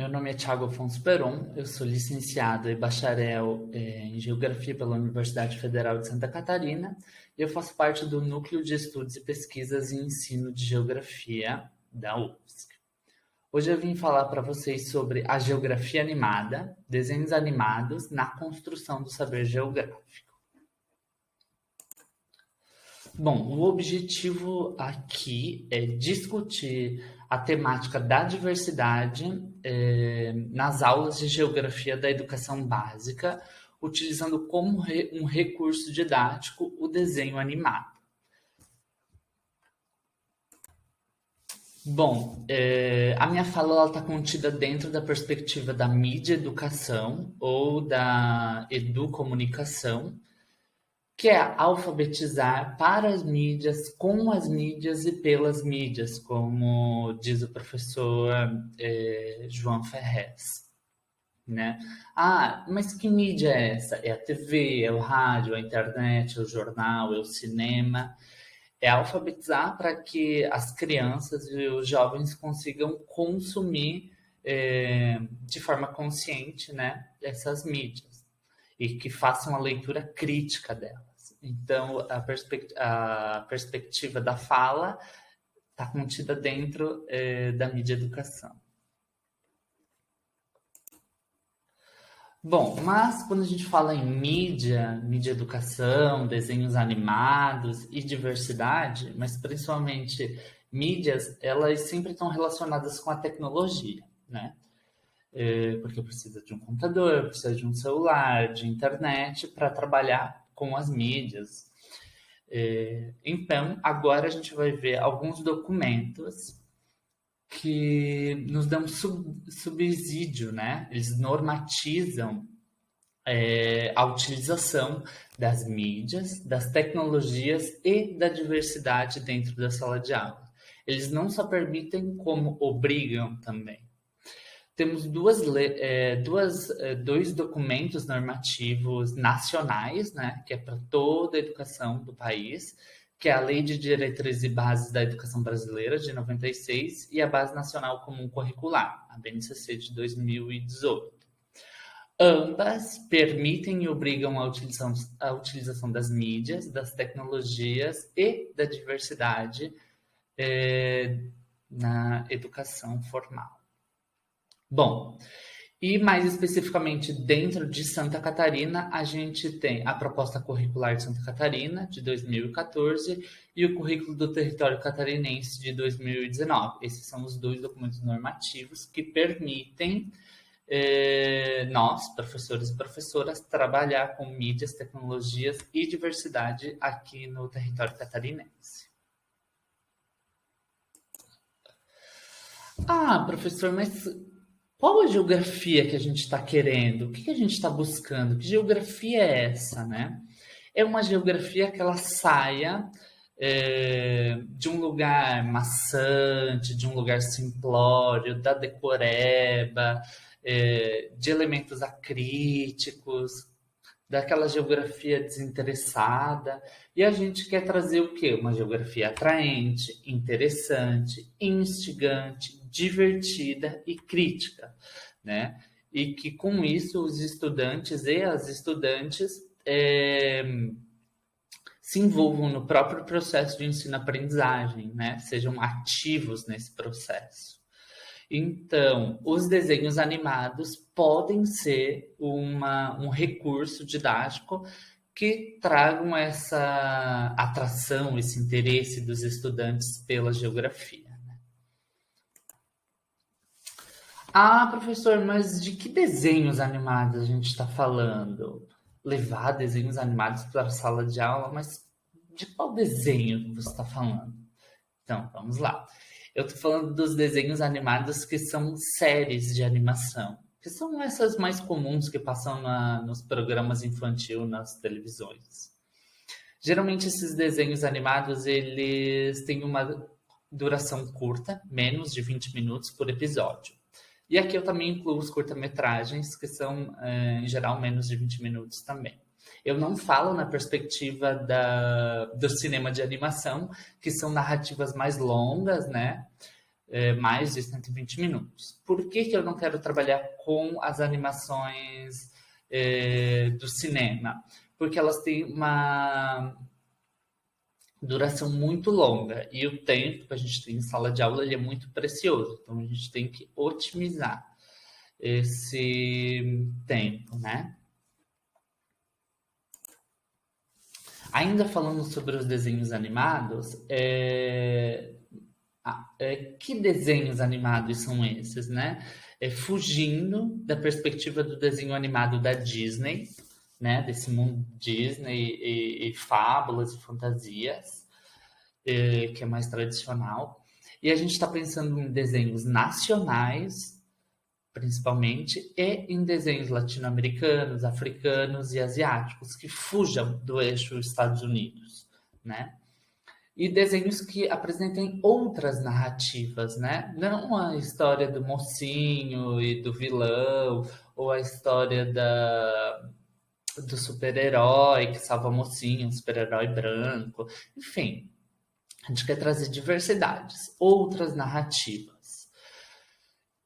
meu nome é Thiago Afonso Peron, eu sou licenciado e bacharel em Geografia pela Universidade Federal de Santa Catarina e eu faço parte do Núcleo de Estudos e Pesquisas em Ensino de Geografia da UFSC. Hoje eu vim falar para vocês sobre a geografia animada, desenhos animados na construção do saber geográfico. Bom, o objetivo aqui é discutir a temática da diversidade nas aulas de geografia da educação básica, utilizando como um recurso didático o desenho animado. Bom, a minha fala está contida dentro da perspectiva da mídia educação ou da educomunicação, que é alfabetizar para as mídias, com as mídias e pelas mídias, como diz o professor João Ferrez. Né? Mas que mídia é essa? É a TV, é o rádio, é a internet, é o jornal, é o cinema. É alfabetizar para que as crianças e os jovens consigam consumir de forma consciente, né, essas mídias e que façam a leitura crítica delas. Então, a perspectiva da fala está contida dentro da mídia educação. Bom, mas quando a gente fala em mídia educação, desenhos animados e diversidade, mas principalmente mídias, elas sempre estão relacionadas com a tecnologia, né? Porque precisa de um computador, precisa de um celular, de internet para trabalhar com as mídias. Então, agora a gente vai ver alguns documentos que nos dão subsídio, né? Eles normatizam a utilização das mídias, das tecnologias e da diversidade dentro da sala de aula. Eles não só permitem, como obrigam também. Temos dois documentos normativos nacionais, né, que é para toda a educação do país, que é a Lei de Diretrizes e Bases da Educação Brasileira, de 96, e a Base Nacional Comum Curricular, a BNCC, de 2018. Ambas permitem e obrigam a utilização das mídias, das tecnologias e da diversidade na educação formal. Bom, e mais especificamente dentro de Santa Catarina, a gente tem a Proposta Curricular de Santa Catarina, de 2014, e o Currículo do Território Catarinense, de 2019. Esses são os dois documentos normativos que permitem nós, professores e professoras, trabalhar com mídias, tecnologias e diversidade aqui no território catarinense. Professor, mas qual a geografia que a gente está querendo? O que a gente está buscando? Que geografia é essa, né? É uma geografia que ela saia de um lugar maçante, de um lugar simplório, da decoreba, de elementos acríticos, daquela geografia desinteressada. E a gente quer trazer o quê? Uma geografia atraente, interessante, instigante, divertida e crítica, né? E que com isso os estudantes e as estudantes se envolvam no próprio processo de ensino-aprendizagem, né? Sejam ativos nesse processo. Então, os desenhos animados podem ser um recurso didático que tragam essa atração, esse interesse dos estudantes pela geografia. Professor, mas de que desenhos animados a gente está falando? Levar desenhos animados para a sala de aula, mas de qual desenho você está falando? Então, vamos lá. Eu estou falando dos desenhos animados que são séries de animação, que são essas mais comuns que passam nos programas infantil, nas televisões. Geralmente, esses desenhos animados, eles têm uma duração curta, menos de 20 minutos por episódio. E aqui eu também incluo os curta-metragens, que são, em geral, menos de 20 minutos também. Eu não falo na perspectiva do cinema de animação, que são narrativas mais longas, né? mais de 120 minutos. Por que eu não quero trabalhar com as animações do cinema? Porque elas têm uma duração muito longa e o tempo que a gente tem em sala de aula ele é muito precioso, então a gente tem que otimizar esse tempo, né? Ainda falando sobre os desenhos animados, que desenhos animados são esses, né? Fugindo da perspectiva do desenho animado da Disney, né? Desse mundo Disney e fábulas e fantasias, que é mais tradicional. E a gente está pensando em desenhos nacionais, principalmente, e em desenhos latino-americanos, africanos e asiáticos, que fujam do eixo Estados Unidos, né? E desenhos que apresentem outras narrativas, né? Não a história do mocinho e do vilão, ou a história do super-herói que salva o mocinho, um super-herói branco. Enfim, a gente quer trazer diversidades, outras narrativas.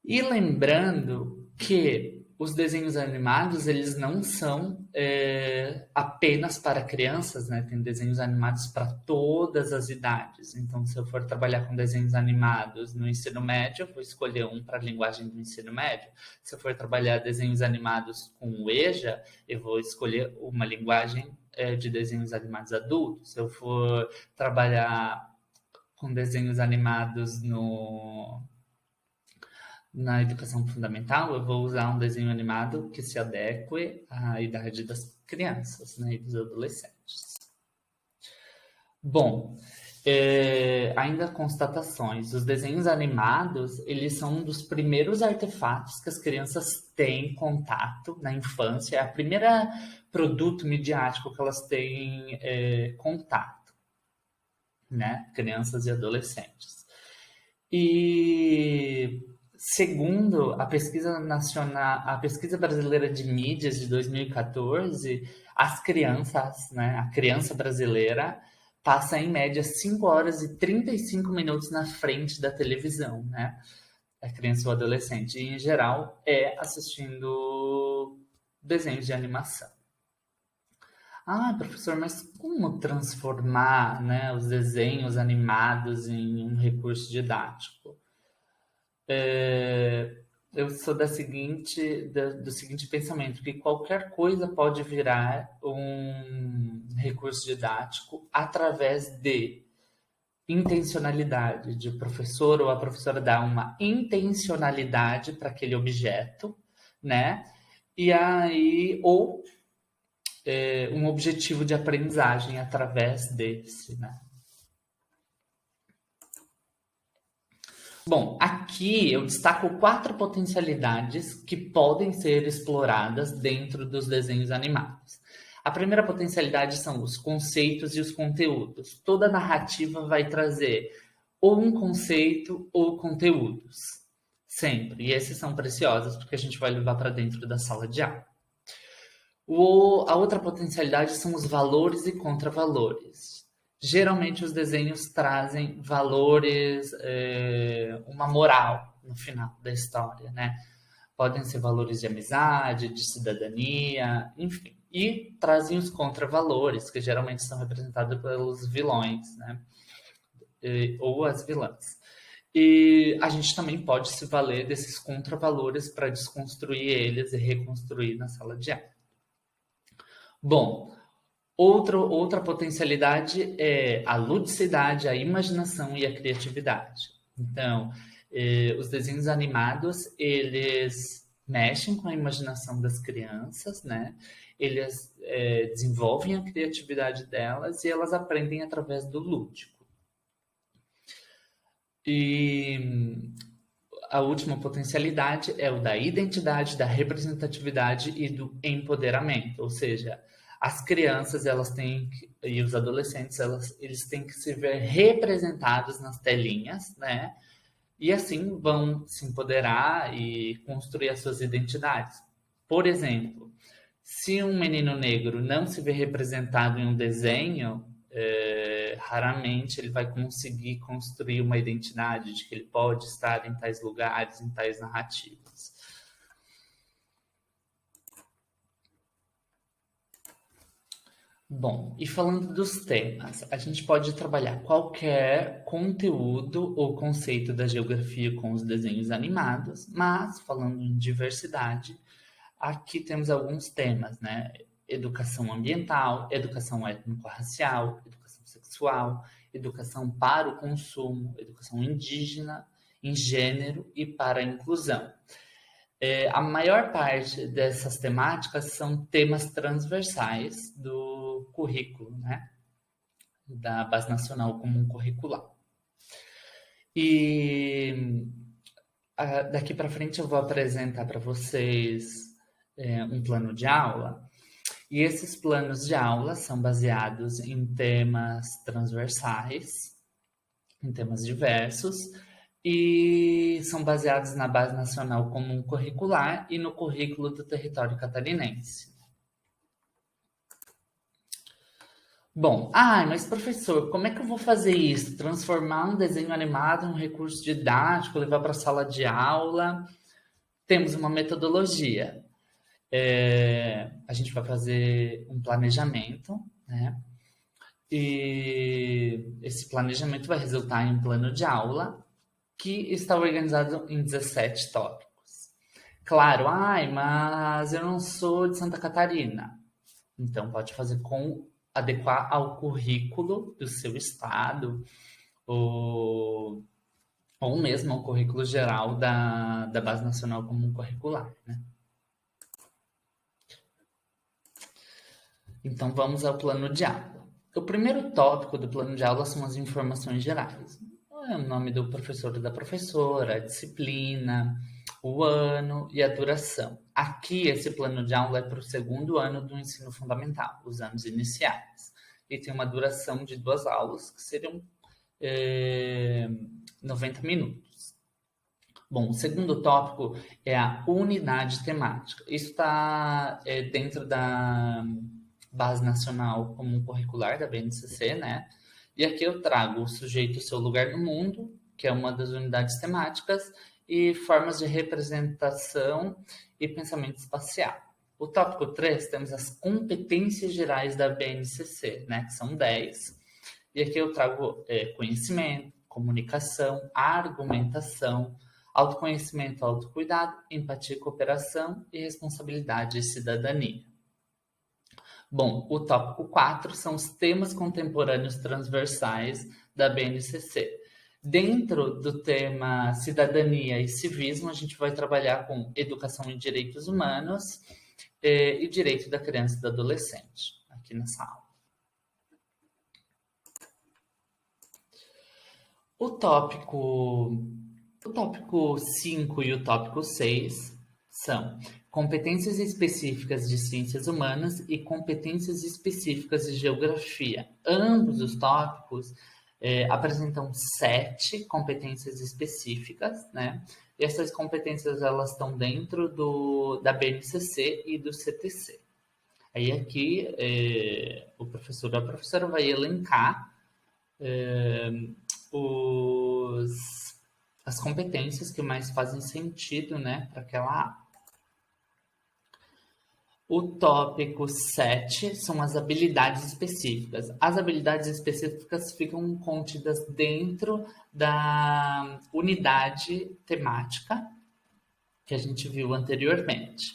E lembrando que os desenhos animados, eles não são apenas para crianças, né? Tem desenhos animados para todas as idades. Então, se eu for trabalhar com desenhos animados no ensino médio, eu vou escolher um para a linguagem do ensino médio. Se eu for trabalhar desenhos animados com o EJA, eu vou escolher uma linguagem de desenhos animados adultos. Se eu for trabalhar com desenhos animados na educação fundamental, eu vou usar um desenho animado que se adeque à idade das crianças, né, e dos adolescentes. Bom, ainda constatações. Os desenhos animados, eles são um dos primeiros artefatos que as crianças têm contato na infância. É o primeiro produto midiático que elas têm contato, né? Crianças e adolescentes. E segundo a pesquisa nacional, a pesquisa brasileira de mídias de 2014, as crianças, né, a criança brasileira passa em média 5 horas e 35 minutos na frente da televisão, né? A criança ou adolescente, e em geral assistindo desenhos de animação. Ah, professor, mas como transformar, né, os desenhos animados em um recurso didático? Eu sou do seguinte pensamento, que qualquer coisa pode virar um recurso didático através de intencionalidade, de o professor ou a professora dar uma intencionalidade para aquele objeto, né? E aí, ou um objetivo de aprendizagem através desse, né? Bom, aqui eu destaco 4 potencialidades que podem ser exploradas dentro dos desenhos animados. A primeira potencialidade são os conceitos e os conteúdos. Toda narrativa vai trazer ou um conceito ou conteúdos, sempre. E esses são preciosos porque a gente vai levar para dentro da sala de aula. A outra potencialidade são os valores e contravalores. Geralmente os desenhos trazem valores, uma moral no final da história, né? Podem ser valores de amizade, de cidadania, enfim. E trazem os contravalores, que geralmente são representados pelos vilões, né? Ou as vilãs. E a gente também pode se valer desses contravalores para desconstruir eles e reconstruir na sala de aula. Bom, outra potencialidade é a ludicidade, a imaginação e a criatividade. Então, os desenhos animados, eles mexem com a imaginação das crianças, né? Eles desenvolvem a criatividade delas e elas aprendem através do lúdico. E a última potencialidade é o da identidade, da representatividade e do empoderamento, ou seja, as crianças e os adolescentes eles têm que se ver representados nas telinhas, né? E assim vão se empoderar e construir as suas identidades. Por exemplo, se um menino negro não se vê representado em um desenho, raramente ele vai conseguir construir uma identidade de que ele pode estar em tais lugares, em tais narrativas. Bom, e falando dos temas, a gente pode trabalhar qualquer conteúdo ou conceito da geografia com os desenhos animados, mas falando em diversidade, aqui temos alguns temas, né? Educação ambiental, educação étnico-racial, educação sexual, educação para o consumo, educação indígena, em gênero e para a inclusão. A maior parte dessas temáticas são temas transversais do currículo, né? Da Base Nacional Comum Curricular. E daqui para frente eu vou apresentar para vocês um plano de aula. E esses planos de aula são baseados em temas transversais, em temas diversos, e são baseados na Base Nacional Comum Curricular e no currículo do território catarinense. Bom, mas professor, como é que eu vou fazer isso? Transformar um desenho animado em um recurso didático, levar para a sala de aula? Temos uma metodologia. A gente vai fazer um planejamento, né? E esse planejamento vai resultar em um plano de aula que está organizado em 17 tópicos. Claro, mas eu não sou de Santa Catarina. Então, pode fazer adequar ao currículo do seu estado, ou mesmo ao currículo geral da Base Nacional Comum Curricular, né? Então, vamos ao plano de aula. O primeiro tópico do plano de aula são as informações gerais. O nome do professor ou da professora, a disciplina, o ano e a duração. Aqui, esse plano de aula é para o segundo ano do ensino fundamental, os anos iniciais. E tem uma duração de 2 aulas, que seriam 90 minutos. Bom, o segundo tópico é a unidade temática. Isso está dentro da Base Nacional Comum Curricular, da BNCC, né? E aqui eu trago o sujeito e seu lugar no mundo, que é uma das unidades temáticas, e formas de representação e pensamento espacial. O tópico 3, temos as competências gerais da BNCC, né? Que são 10. E aqui eu trago conhecimento, comunicação, argumentação, autoconhecimento, autocuidado, empatia, cooperação e responsabilidade e cidadania. Bom, o tópico 4 são os temas contemporâneos transversais da BNCC. Dentro do tema cidadania e civismo, a gente vai trabalhar com educação e direitos humanos e direito da criança e do adolescente, aqui nessa aula. O tópico 5 e o tópico 6 são competências específicas de ciências humanas e competências específicas de geografia. Ambos os tópicos apresentam 7 competências específicas, né? E essas competências elas estão dentro da BNCC e do CTC. Aí aqui o professor ou a professora vai elencar as competências que mais fazem sentido, né, para aquela aula. O tópico 7 são as habilidades específicas. As habilidades específicas ficam contidas dentro da unidade temática que a gente viu anteriormente.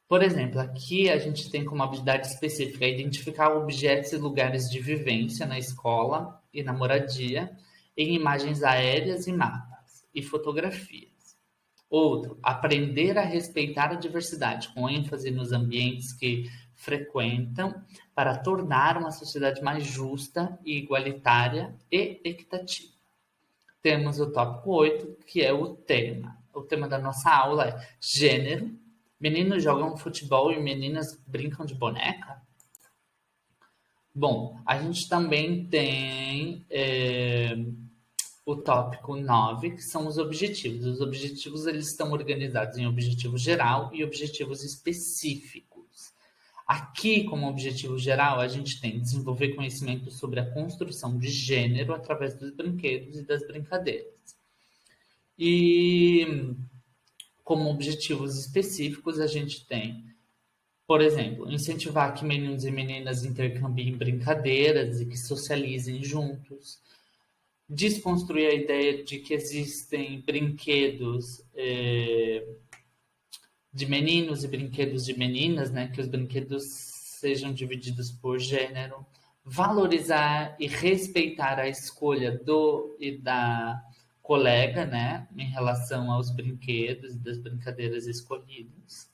Por exemplo, aqui a gente tem como habilidade específica identificar objetos e lugares de vivência na escola e na moradia, em imagens aéreas e mapas, e fotografias. Outro, aprender a respeitar a diversidade, com ênfase nos ambientes que frequentam, para tornar uma sociedade mais justa e igualitária e equitativa. Temos o tópico 8, que é o tema. O tema da nossa aula é gênero. Meninos jogam futebol e meninas brincam de boneca? Bom, a gente também tem o tópico 9, que são os objetivos. Os objetivos eles estão organizados em objetivo geral e objetivos específicos. Aqui, como objetivo geral, a gente tem desenvolver conhecimento sobre a construção de gênero através dos brinquedos e das brincadeiras. E como objetivos específicos, a gente tem, por exemplo, incentivar que meninos e meninas intercambiem brincadeiras e que socializem juntos, desconstruir a ideia de que existem brinquedos de meninos e brinquedos de meninas, né? Que os brinquedos sejam divididos por gênero, valorizar e respeitar a escolha do e da colega, né? Em relação aos brinquedos e das brincadeiras escolhidas,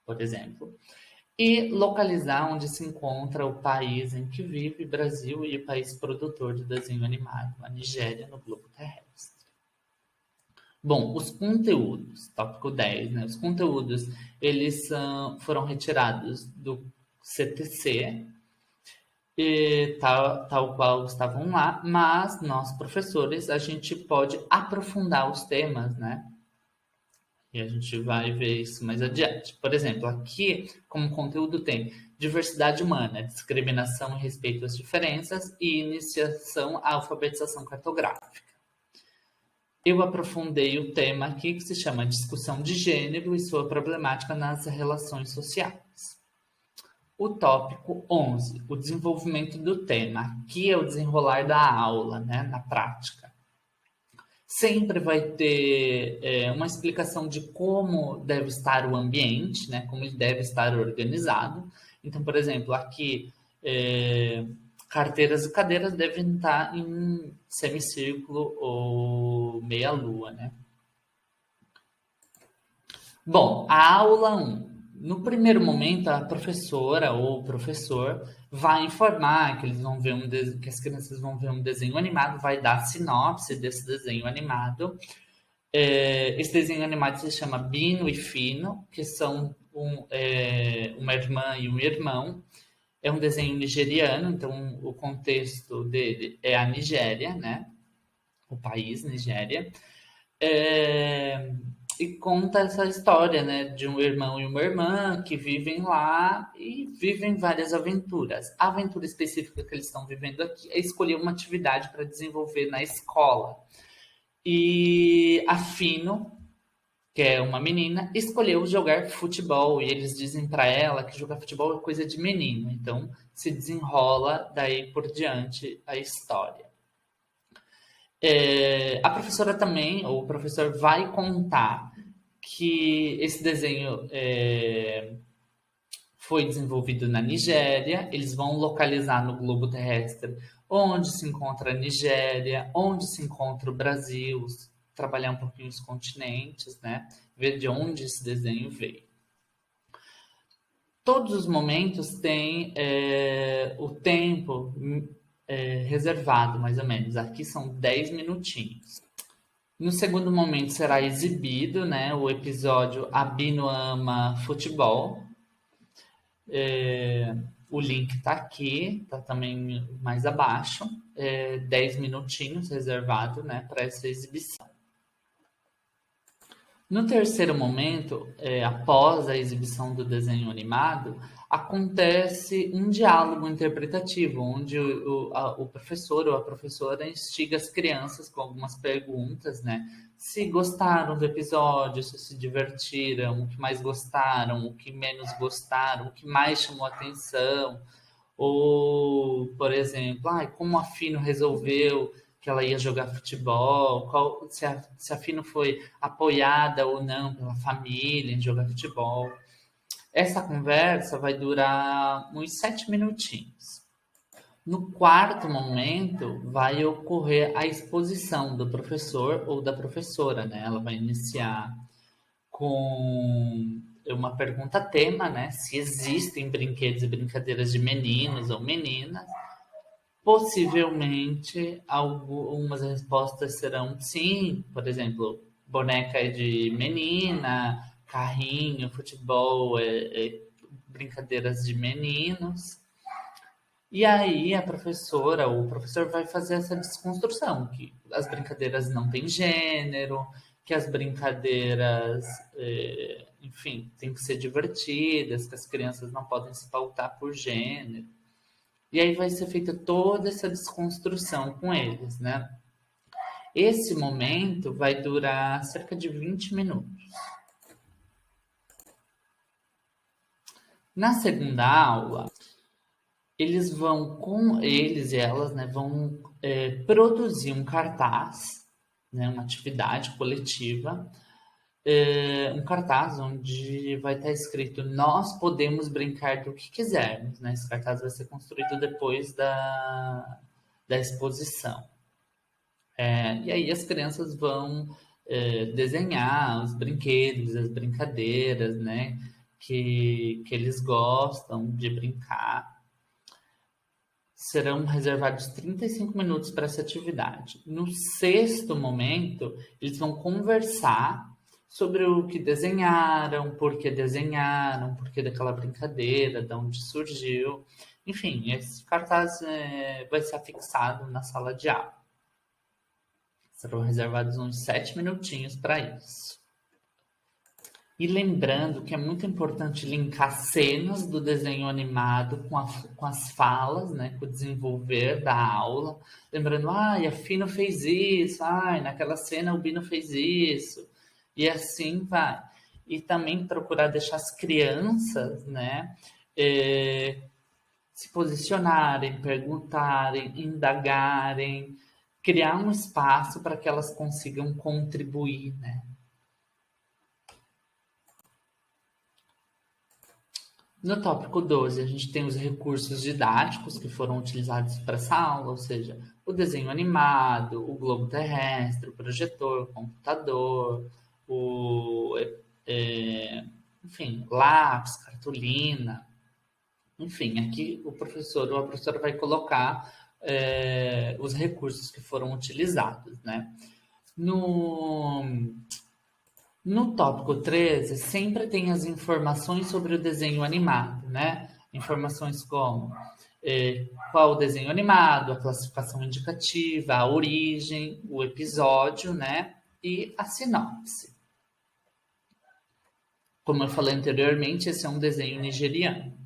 por exemplo. E localizar onde se encontra o país em que vive, Brasil, e o país produtor de desenho animado, a Nigéria, no globo terrestre. Bom, os conteúdos, tópico 10, né? Os conteúdos, eles foram retirados do CTC, tal qual estavam lá, mas nós, professores, a gente pode aprofundar os temas, né? E a gente vai ver isso mais adiante. Por exemplo, aqui, como conteúdo, tem diversidade humana, discriminação e respeito às diferenças e iniciação à alfabetização cartográfica. Eu aprofundei o tema aqui que se chama discussão de gênero e sua problemática nas relações sociais. O tópico 11, o desenvolvimento do tema. Aqui é o desenrolar da aula, né, na prática. Sempre vai ter uma explicação de como deve estar o ambiente, né, como ele deve estar organizado. Então, por exemplo, aqui carteiras e cadeiras devem estar em semicírculo ou meia-lua, né? Bom, a aula 1. No primeiro momento, a professora ou o professor vai informar que eles vão ver que as crianças vão ver um desenho animado, vai dar a sinopse desse desenho animado. Esse desenho animado se chama Bino e Fino, que são uma irmã e um irmão. É um desenho nigeriano, então o contexto dele é a Nigéria, né? O país Nigéria. E conta essa história, né, de um irmão e uma irmã que vivem lá e vivem várias aventuras. A aventura específica que eles estão vivendo aqui é escolher uma atividade para desenvolver na escola. E a Fino, que é uma menina, escolheu jogar futebol e eles dizem para ela que jogar futebol é coisa de menino. Então, se desenrola daí por diante a história. A professora também, ou o professor vai contar que esse desenho foi desenvolvido na Nigéria, eles vão localizar no globo terrestre onde se encontra a Nigéria, onde se encontra o Brasil, trabalhar um pouquinho os continentes, né? Ver de onde esse desenho veio. Todos os momentos têm o tempo reservado, mais ou menos. Aqui são 10 minutinhos. No segundo momento será exibido, né, o episódio A Bino Ama Futebol. O link está aqui, está também mais abaixo. 10 minutinhos reservado, né, para essa exibição. No terceiro momento, após a exibição do desenho animado, acontece um diálogo interpretativo, onde o professor ou a professora instiga as crianças com algumas perguntas, né? Se gostaram do episódio, se divertiram, o que mais gostaram, o que menos gostaram, o que mais chamou a atenção. Ou, por exemplo, como a Fino resolveu que ela ia jogar futebol, se a Fino foi apoiada ou não pela família em jogar futebol. Essa conversa vai durar uns 7 minutinhos. No quarto momento, vai ocorrer a exposição do professor ou da professora, né? Ela vai iniciar com uma pergunta-tema, né? Se existem brinquedos e brincadeiras de meninos ou meninas. Possivelmente, algumas respostas serão sim, por exemplo, boneca é de menina, carrinho, futebol, brincadeiras de meninos. E aí a professora ou o professor vai fazer essa desconstrução, que as brincadeiras não têm gênero, que as brincadeiras enfim, tem que ser divertidas, que as crianças não podem se pautar por gênero. E aí vai ser feita toda essa desconstrução com eles, né? Esse momento vai durar cerca de 20 minutos. Na segunda aula, eles e elas, né, vão produzir um cartaz, né, uma atividade coletiva, um cartaz onde vai estar escrito: nós podemos brincar do que quisermos, né? Esse cartaz vai ser construído depois da exposição. E aí as crianças vão desenhar os brinquedos, as brincadeiras, né? Que eles gostam de brincar. Serão reservados 35 minutos para essa atividade. No sexto momento, eles vão conversar sobre o que desenharam, por que daquela brincadeira, de onde surgiu. Enfim, esse cartaz vai ser afixado na sala de aula. Serão reservados uns 7 minutinhos para isso. E lembrando que é muito importante linkar cenas do desenho animado com as falas, né, com o desenvolver da aula. Lembrando, a Fino fez isso, naquela cena o Bino fez isso. E assim vai. E também procurar deixar as crianças, né, se posicionarem, perguntarem, indagarem, criar um espaço para que elas consigam contribuir, né? No tópico 12, a gente tem os recursos didáticos que foram utilizados para essa aula, ou seja, o desenho animado, o globo terrestre, o projetor, o computador, enfim, lápis, cartolina. Enfim, aqui o professor ou a professora vai colocar os recursos que foram utilizados, né? No tópico 13, sempre tem as informações sobre o desenho animado, né? Informações como qual o desenho animado, a classificação indicativa, a origem, o episódio, né? E a sinopse. Como eu falei anteriormente, esse é um desenho nigeriano.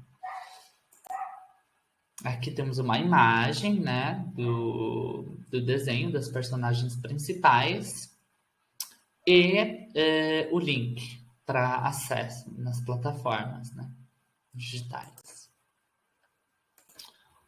Aqui temos uma imagem, né? Do desenho das personagens principais. E o link para acesso nas plataformas, né, digitais.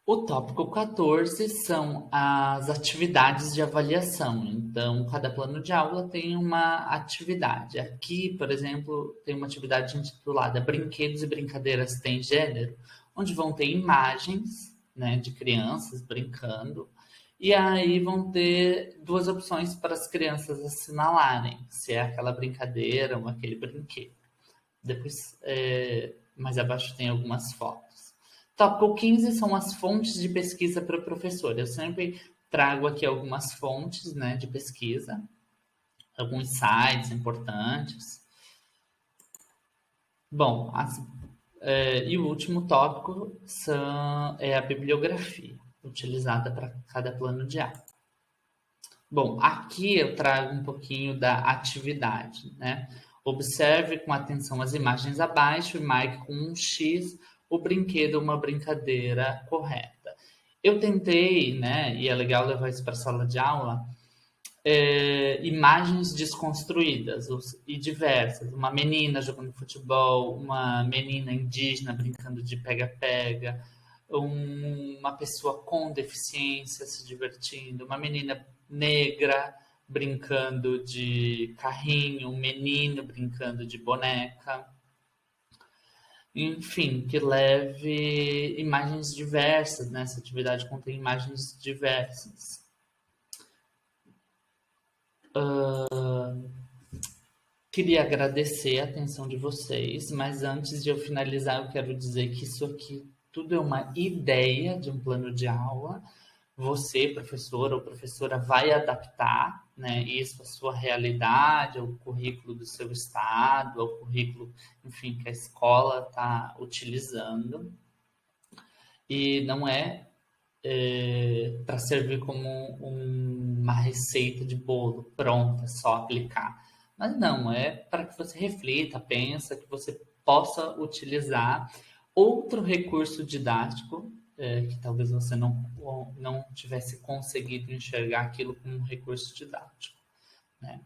O tópico 14 são as atividades de avaliação. Então, cada plano de aula tem uma atividade. Aqui, por exemplo, tem uma atividade intitulada Brinquedos e Brincadeiras Têm Gênero, onde vão ter imagens, né, de crianças brincando. E aí vão ter duas opções para as crianças assinalarem se é aquela brincadeira ou aquele brinquedo. Depois, mais abaixo tem algumas fotos. Tópico 15 são as fontes de pesquisa para o professor. Eu sempre trago aqui algumas fontes, né, de pesquisa, alguns sites importantes. Bom, e o último tópico é a bibliografia utilizada para cada plano de aula. Bom, aqui eu trago um pouquinho da atividade, né? Observe com atenção as imagens abaixo e marque com um X o brinquedo ou uma brincadeira correta. Eu tentei, né, e é legal levar isso para a sala de aula, imagens desconstruídas e diversas. Uma menina jogando futebol, uma menina indígena brincando de pega-pega, uma pessoa com deficiência se divertindo, uma menina negra brincando de carrinho, um menino brincando de boneca. Enfim, que leve imagens diversas, né? Essa atividade contém imagens diversas. Queria agradecer a atenção de vocês, mas antes de eu finalizar, eu quero dizer que isso aqui tudo é uma ideia de um plano de aula. Você, professor ou professora, vai adaptar, né, isso à sua realidade, ao currículo do seu estado, ao currículo, enfim, que a escola está utilizando. E não é para servir como uma receita de bolo pronta, só aplicar. Mas não, é para que você reflita, pensa, que você possa utilizar outro recurso didático, que talvez você não tivesse conseguido enxergar aquilo como um recurso didático, né?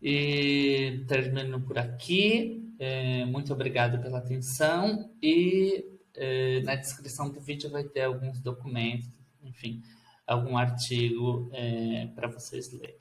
E termino por aqui. Muito obrigado pela atenção e na descrição do vídeo vai ter alguns documentos, enfim, algum artigo para vocês lerem.